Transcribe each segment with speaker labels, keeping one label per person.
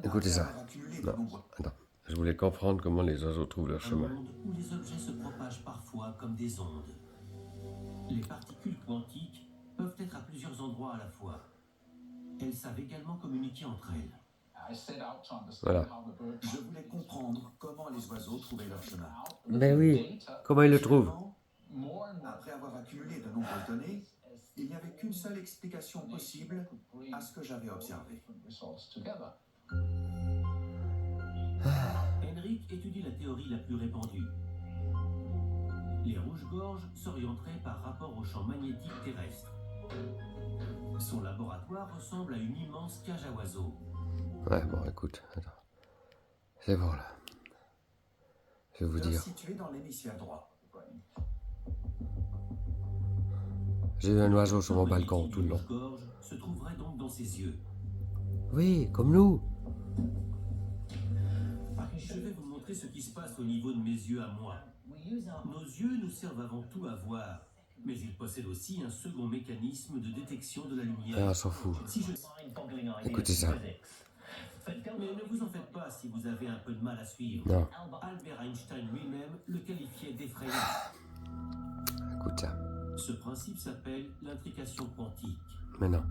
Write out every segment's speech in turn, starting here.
Speaker 1: Écoutez ça.
Speaker 2: Avoir accumulé de
Speaker 1: Non,
Speaker 2: nombreux...
Speaker 1: attends. Je voulais comprendre comment les oiseaux trouvent leur
Speaker 3: Un
Speaker 1: chemin.
Speaker 3: monde où les objets se propagent parfois comme des ondes. Les particules quantiques peuvent être à plusieurs endroits à la fois. Elles savent également communiquer entre elles.
Speaker 1: Voilà.
Speaker 2: Je voulais comprendre comment les oiseaux trouvaient leur chemin.
Speaker 1: Ben oui. Comment ils le trouvent?
Speaker 2: Finalement, après avoir accumulé de nombreuses données, il n'y avait qu'une seule explication possible à ce que j'avais observé.
Speaker 3: Henrik étudie la théorie la plus répandue. Les rouges-gorges s'orienteraient par rapport au champ magnétique terrestre. Son laboratoire ressemble à une immense cage à oiseaux.
Speaker 1: Ouais, bon, écoute, attends. C'est bon, là. Je vais vous dire.
Speaker 2: Situé dans l'hémisphère droit.
Speaker 1: J'ai eu un oiseau sur mon balcon tout le long.
Speaker 3: Rouge-gorge se trouverait donc dans ses yeux.
Speaker 1: Oui, comme nous.
Speaker 3: Je vais vous montrer ce qui se passe au niveau de mes yeux à moi. Nos yeux nous servent avant tout à voir, mais ils possèdent aussi un second mécanisme de détection de la lumière.
Speaker 1: Ah, on s'en fout.
Speaker 3: Si je...
Speaker 1: Écoutez ça.
Speaker 3: Mais ne vous en faites pas si vous avez un peu de mal à suivre.
Speaker 1: Non.
Speaker 3: Albert Einstein lui-même le qualifiait d'effrayant.
Speaker 1: Écoute ça.
Speaker 3: Ce principe s'appelle l'intrication quantique.
Speaker 1: Mais non.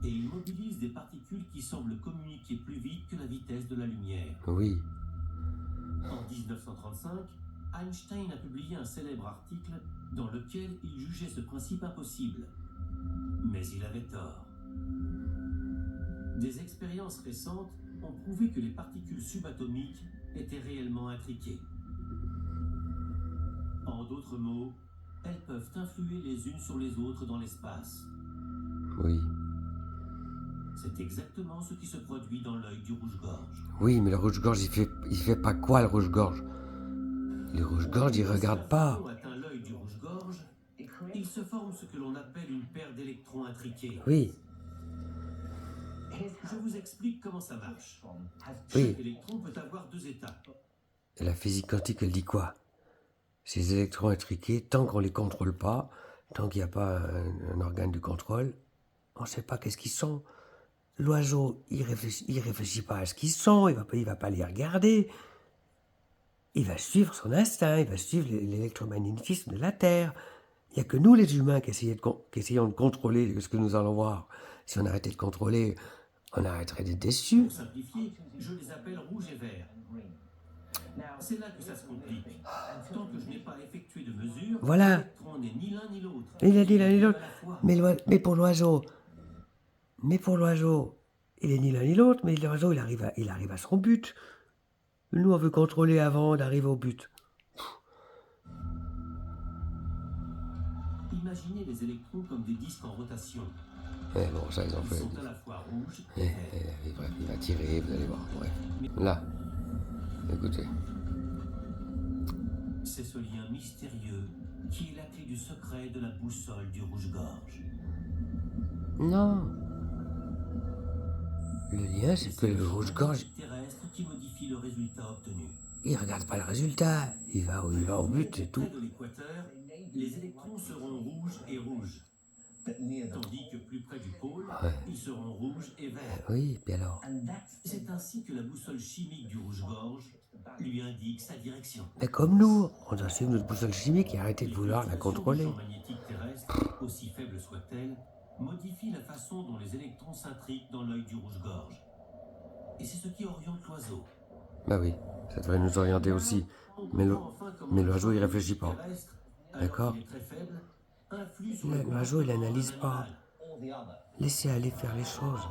Speaker 3: Et il mobilise des particules qui semblent communiquer plus vite que la vitesse de la lumière.
Speaker 1: Oui.
Speaker 3: En 1935, Einstein a publié un célèbre article dans lequel il jugeait ce principe impossible. Mais il avait tort. Des expériences récentes ont prouvé que les particules subatomiques étaient réellement intriquées. En d'autres mots, elles peuvent influer les unes sur les autres dans l'espace.
Speaker 1: Oui.
Speaker 3: C'est exactement ce qui se produit dans l'œil du rouge-gorge.
Speaker 1: Oui, mais le rouge-gorge, il fait pas quoi, le rouge-gorge? Le rouge-gorge, il regarde pas.
Speaker 3: Quand atteint l'œil du rouge-gorge, il se forme ce que l'on appelle une paire d'électrons intriqués.
Speaker 1: Oui.
Speaker 3: Je vous explique comment ça marche.
Speaker 1: Oui.
Speaker 3: Chaque électron peut avoir deux états.
Speaker 1: Et la physique quantique, elle dit quoi? Ces électrons intriqués, tant qu'on les contrôle pas, tant qu'il n'y a pas un organe de contrôle, on ne sait pas qu'est-ce qu'ils sont. L'oiseau, il réfléchit pas à ce qu'ils sont, il va pas les regarder. Il va suivre son instinct, il va suivre l'électromagnétisme de la Terre. Il n'y a que nous, les humains, qui essayons de contrôler ce que nous allons voir. Si on arrêtait de contrôler, on arrêterait d'être déçus.
Speaker 3: Pour simplifier, je les appelle rouge et vert. C'est là que ça se complique. Tant que je n'ai pas effectué de mesure,
Speaker 1: Voilà.
Speaker 3: l'électron n'est ni l'un ni l'autre.
Speaker 1: Il a dit l'un ni l'autre.
Speaker 3: À la fois.
Speaker 1: Mais pour l'oiseau, il est ni l'un ni l'autre, mais l'oiseau, il arrive à son but. Nous, on veut contrôler avant d'arriver au but.
Speaker 3: Imaginez les électrons comme des disques en rotation.
Speaker 1: Eh bon, ça, ils ont
Speaker 3: Ils
Speaker 1: fait.
Speaker 3: sont à la fois rouges et verts.
Speaker 1: Bref, il va tirer, vous allez voir. Bref. Là, écoutez.
Speaker 3: C'est ce lien mystérieux qui est la clé du secret de la boussole du rouge-gorge.
Speaker 1: Non. Le lien, c'est que le rouge-gorge,
Speaker 3: terrestre qui modifie le résultat obtenu.
Speaker 1: il regarde pas le résultat. Il va au but, c'est tout.
Speaker 3: Près de l'équateur, les électrons seront rouges et rouges. Tandis que plus près du pôle, ils seront rouges et verts.
Speaker 1: Oui, puis alors.
Speaker 3: C'est ainsi que la boussole chimique du rouge-gorge lui indique sa direction.
Speaker 1: Mais comme nous, on doit suivre notre boussole chimique et arrêter de vouloir la contrôler.
Speaker 3: Le champ magnétique terrestre, aussi faible soit-elle, modifie la façon dont les électrons s'intriquent dans l'œil du rouge-gorge. Et c'est ce qui oriente l'oiseau.
Speaker 1: Bah oui, ça devrait nous orienter aussi. Mais l'oiseau, il réfléchit pas. D'accord? L'oiseau, il n'analyse pas. Laissez aller faire les choses.